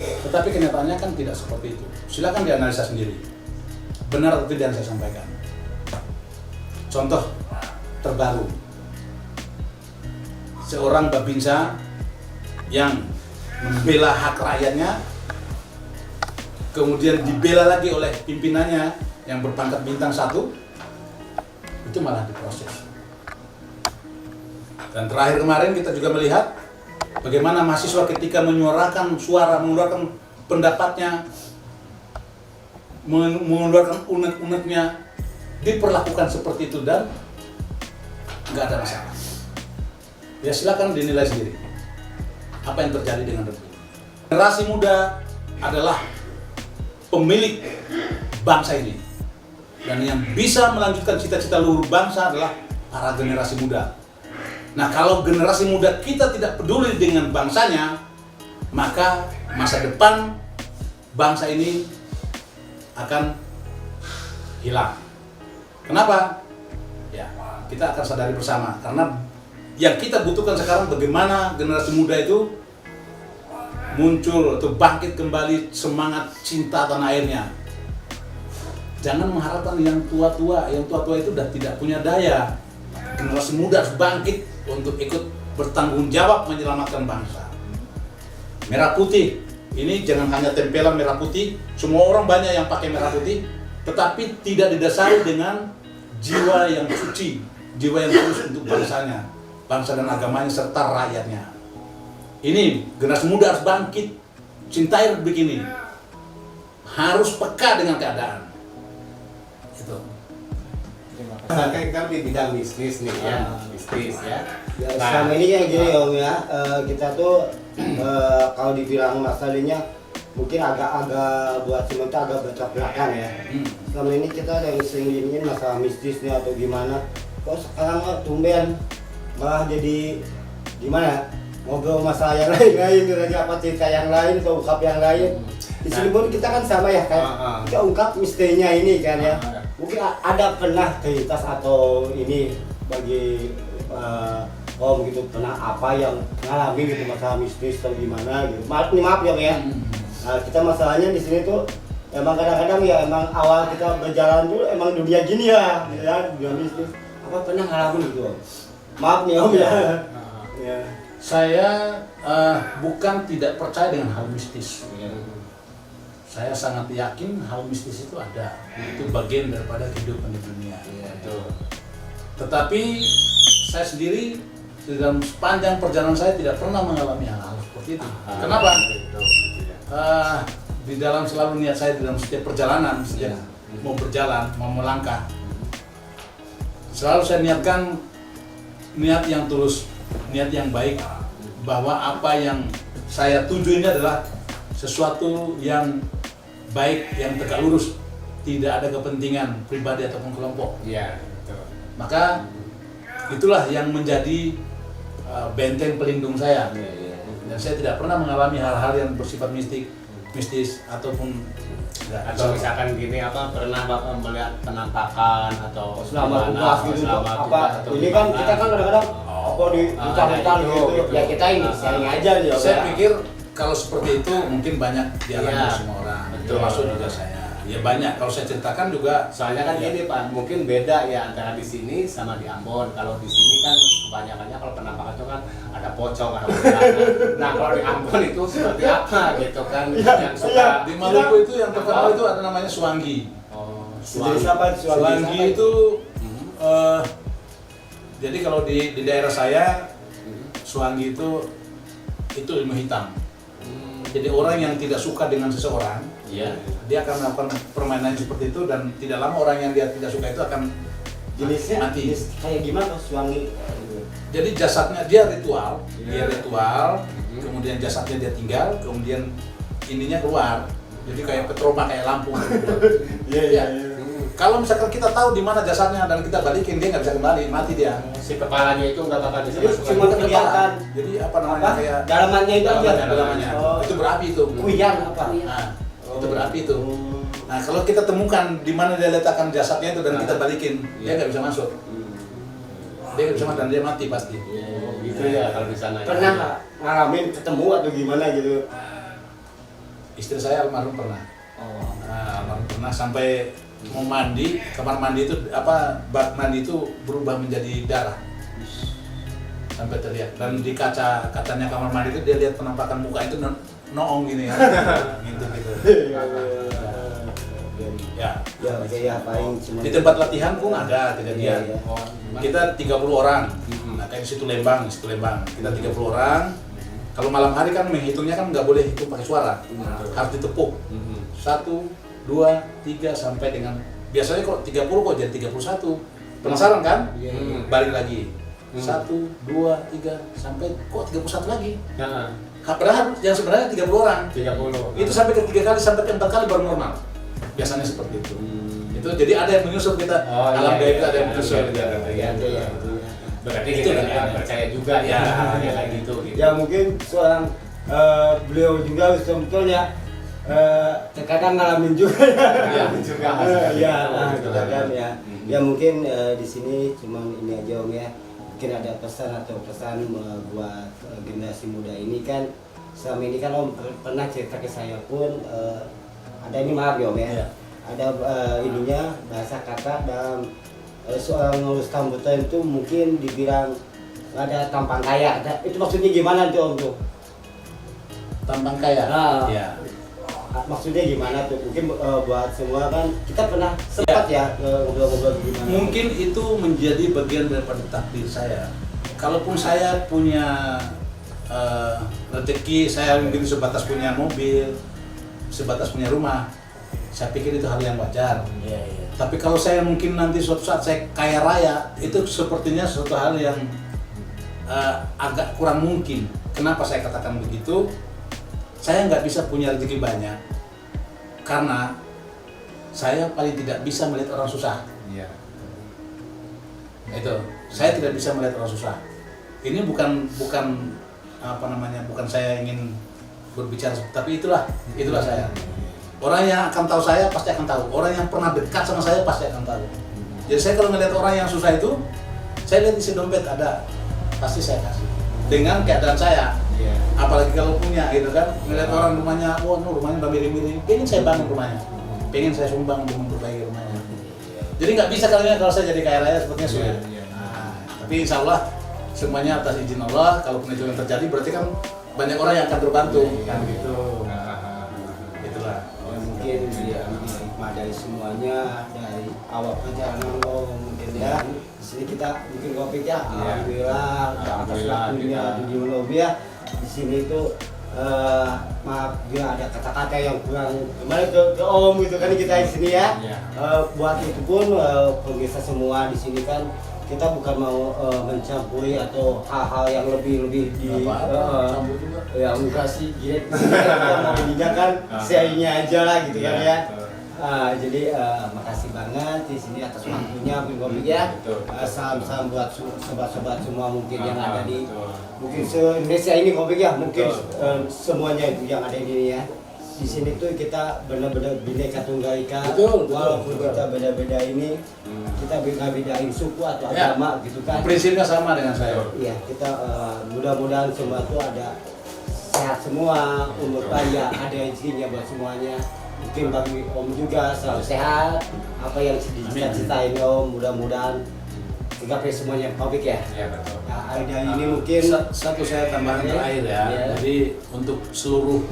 Tetapi kenyataannya kan tidak seperti itu. Silakan dianalisa sendiri. Benar atau tidak yang saya sampaikan. Contoh terbaru. Seorang Babinsa yang membela hak rakyatnya kemudian dibela lagi oleh pimpinannya yang berpangkat bintang 1, itu malah diproses. Dan terakhir kemarin kita juga melihat bagaimana mahasiswa ketika menyuarakan suara, mengeluarkan pendapatnya, mengeluarkan unek-uneknya, diperlakukan seperti itu dan nggak ada masalah. Ya silakan dinilai sendiri apa yang terjadi dengan Republik. Generasi muda adalah pemilik bangsa ini, dan yang bisa melanjutkan cita-cita luhur bangsa adalah para generasi muda. Nah, kalau generasi muda kita tidak peduli dengan bangsanya, maka masa depan bangsa ini akan hilang. Kenapa? Ya, kita akan sadari bersama, karena yang kita butuhkan sekarang bagaimana generasi muda itu muncul atau bangkit kembali semangat cinta tanah airnya. Jangan mengharapkan yang tua-tua itu sudah tidak punya daya. Generasi muda harus bangkit untuk ikut bertanggung jawab menyelamatkan bangsa. Merah putih, ini jangan hanya tempelan merah putih. Semua orang banyak yang pakai merah putih, tetapi tidak didasari dengan jiwa yang suci, jiwa yang tulus untuk bangsanya, bangsa dan agamanya serta rakyatnya. Ini generasi muda harus bangkit, cintai Republik ini, harus peka dengan keadaan. Itu. Kan di bidang bisnis nih ya, bisnis ya. Selama ini kayak gini Om ya, kita tuh kalau dibilang masalahnya mungkin agak buat sementara agak bertabrakan ya. Selama ini kita yang sering diinin masalah mistis nih atau gimana, kok sekarang tumben malah jadi gimana? Ngobrol masalah yang lain-lain, apa cerita yang lain atau ungkap yang lain. Di sini pun kita kan sama ya, kan kita ungkap misterinya ini kan ya. Mungkin ada pernah cerita atau ini bagi Om gitu, pernah apa yang ngalamin gitu masalah mistis atau gimana gitu. Maaf ya. Nah, kita masalahnya di sini tuh emang kadang-kadang ya emang awal kita berjalan dulu emang dunia gini ya, dunia bisnis. Apa pernah ngalamin gitu Om? Maaf nih Om ya. Ya. Saya bukan tidak percaya dengan hal mistis. Saya sangat yakin hal mistis itu ada. Itu bagian daripada kehidupan di dunia. Tetapi saya sendiri dalam sepanjang perjalanan saya tidak pernah mengalami hal-hal seperti itu. Kenapa? Di dalam selalu niat saya dalam setiap perjalanan, setiap mau berjalan, mau melangkah, selalu saya niatkan niat yang tulus, niat yang baik, bahwa apa yang saya tuju ini adalah sesuatu yang baik, yang tegak lurus, tidak ada kepentingan pribadi ataupun kelompok. Iya, betul. Maka itulah yang menjadi benteng pelindung saya. Dan saya tidak pernah mengalami hal-hal yang bersifat mistis ataupun atau misalkan gini apa pernah Bapak melihat penampakan atau selama tugas gitu apa atau ini kan kita kan kadang-kadang apa diucap-ucap gitu ya kita ini sharing aja ya. Saya pikir kalau seperti itu mungkin banyak dialami semua orang, termasuk juga saya. Ya banyak, kalau saya ceritakan juga. Soalnya kan gini Pak, mungkin beda ya antara di sini sama di Ambon. Kalau di sini kan kebanyakannya kalau penampakan itu kan ada pocong, ada kuntilanak. Nah kalau di Ambon itu seperti apa gitu kan? Yang suka Di Maluku itu yang terkenal itu ada namanya Suanggi. Suanggi itu jadi kalau di daerah saya Suanggi itu ilmu hitam. Jadi orang yang tidak suka dengan seseorang, dia akan melakukan permainan seperti itu, dan tidak lama orang yang dia tidak suka itu akan jenisnya mati. Kayak gimana Suwangi? Jadi jasadnya dia ritual, kemudian jasadnya dia tinggal, kemudian ininya keluar. Jadi kayak petroma, kayak lampu. Iya. Kalau misalkan kita tahu di mana jasadnya dan kita balikin, dia nggak bisa kembali, mati dia. si kepalanya itu nggak bakal bisa Jadi masuk cuma lagi. kelihatan. Jadi apa namanya kayak Dalamannya itu aja. dalamannya. Itu berapi itu. Kuyan apa? Nah, itu berapi itu. Nah, kalau kita temukan di mana dia letakkan jasadnya itu dan kita balikin, dia nggak bisa masuk. Dia nggak bisa masuk dan dia mati pasti. Gitu ya kalau di sana. Pernah nggak ngalamin ketemu atau gimana gitu? Istri saya almarhum pernah. Almarhum pernah sampai mau mandi, kamar mandi itu bak mandi itu berubah menjadi darah. sampai terlihat. Dan di kacanya kamar mandi itu dia lihat penampakan muka itu noong gini ya. Gitu. Ya. Ya, oke ya paling cuma Di tempat latihan pun ada kejadian. Iya, iya. Oh, Kita 30 orang. Nah, kayak di situ Lembang. Kita 30 orang. Kalau malam hari kan menghitungnya kan nggak boleh hitung pakai suara. Harus ditepuk. 1, 2, 3 sampai dengan biasanya kok 30 kok jadi 31. Penasaran kan? Iya. Balik lagi. 1, 2, 3 sampai kok 31 lagi. Nah, Padahal yang sebenarnya 30 orang. 30. Itu sampai ke 3 kali sampai ke 4 kali baru normal. Biasanya seperti itu. Itu jadi ada yang menyusul kita. Alam gaib itu ada yang menyusul. Iya. Berarti Itu kita kan. percaya juga ya kayak gitu. ya mungkin seorang beliau juga sebetulnya terkadang ngalamin juga Iya, juga. ya terkadang ya ya mungkin di sini cuman ini aja Om ya, mungkin ada pesan buat generasi muda ini kan. Selama ini kan Om pernah cerita ke saya pun ada ini maaf ya Om ya, Iya. ada ininya bahasa kata dan soal ngurus rambutan itu mungkin dibilang nggak ada tampang kaya. Itu maksudnya gimana tuh Om tuh? Tampang kaya. Nah. Ya. Maksudnya gimana tuh? Mungkin buat semua kan kita pernah sempat ya ngobrol-ngobrol gimana. Mungkin itu menjadi bagian daripada takdir saya. Kalaupun saya punya rezeki, saya mungkin sebatas punya mobil, sebatas punya rumah, saya pikir itu hal yang wajar. Iya. Tapi kalau saya mungkin nanti suatu saat saya kaya raya, itu sepertinya suatu hal yang agak kurang mungkin. Kenapa saya katakan begitu? Saya nggak bisa punya rezeki banyak, karena saya paling tidak bisa melihat orang susah. Iya. Itu, saya tidak bisa melihat orang susah. Ini bukan bukan saya ingin berbicara, tapi itulah saya. Orang yang akan tahu saya pasti akan tahu. Orang yang pernah dekat sama saya pasti akan tahu. Jadi saya kalau ngelihat orang yang susah itu, saya lihat isi dompet ada, pasti saya kasih. Dengan keadaan saya, Iya. apalagi kalau punya gitu kan, ngelihat orang rumahnya, rumahnya udah miring-miring, pengen saya bangun rumahnya, pengen saya sumbang untuk memperbaiki rumahnya. Jadi nggak bisa kalau saya jadi kaya raya sepertinya sulit. Iya. Nah, tapi insya Allah semuanya atas izin Allah. Kalaupun itu yang terjadi, berarti kan banyak orang yang akan terbantu, kan gitu. Itulah. Ya mungkin ya hikmah dari semuanya, dari awal perjalanan lo mungkin ya. Di sini kita bikin kopi ya. Alhamdulillah atas waktunya di lobby ya. Di sini itu maaf bila ada kata-kata yang kurang kembali ke Om gitu kan kita di sini ya. Iya. Buat itu pun pemirsa semua di sini kan kita bukan mau mencampuri atau hal-hal yang lebih di Campur juga. ya enggak sih gini kita mau ininya kan sharingnya aja lah gitu kan ya. Jadi makasih banget di sini atas waktunya Bing ya. Salam-salam buat sobat-sobat semua mungkin yang ada di mungkin se-Indonesia ini Kopi ya, mungkin semuanya itu yang ada di sini ya. Di sini tuh kita benar-benar Bhinneka Tunggal Ika. Betul. Walaupun kita beda-beda ini, kita beda-bedain suku atau Ya. agama gitu kan. Prinsipnya sama dengan saya. Iya, kita mudah-mudahan semua tuh ada sehat semua, umur panjang, ada rezekinya buat semuanya. Mungkin bagi Om juga selalu sehat. Apa yang dicita-citain Om, mudah-mudahan tercapai semuanya Topik ya. Iya betul. Nah, ada ini mungkin Satu saya tambahkan terakhir ya. Iya. Jadi untuk seluruh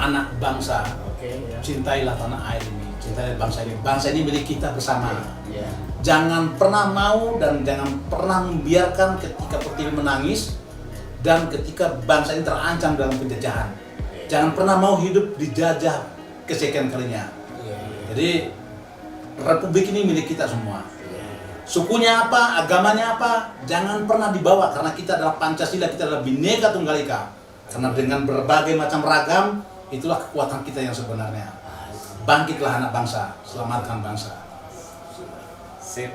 anak bangsa, ya. cintailah tanah air ini, cintailah bangsa ini. Bangsa ini milik kita bersama. Ya. Jangan pernah mau dan jangan pernah membiarkan ketika Pertiwi menangis dan ketika bangsa ini terancam dalam penjajahan. Jangan pernah mau hidup dijajah kesekian kalinya. Jadi Republik ini milik kita semua. Sukunya apa, agamanya apa, jangan pernah dibawa karena kita adalah Pancasila, kita adalah Bhinneka Tunggal Ika. Karena dengan berbagai macam ragam, itulah kekuatan kita yang sebenarnya. Bangkitlah anak bangsa, selamatkan bangsa. Sip.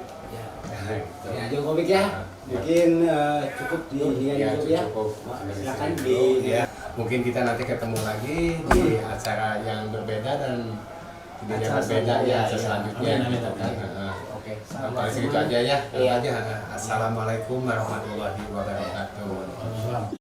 Ya, Joko Bik ya. Mungkin cukup di Ya, YouTube ya. cukup. Silakan di Ya, mungkin kita nanti ketemu lagi di acara yang berbeda dan ide yang Acara berbeda ya selanjutnya. selanjutnya. Amin, amin, amin. Oke, sampai segitu aja ya. Iya. Assalamualaikum warahmatullahi wabarakatuh.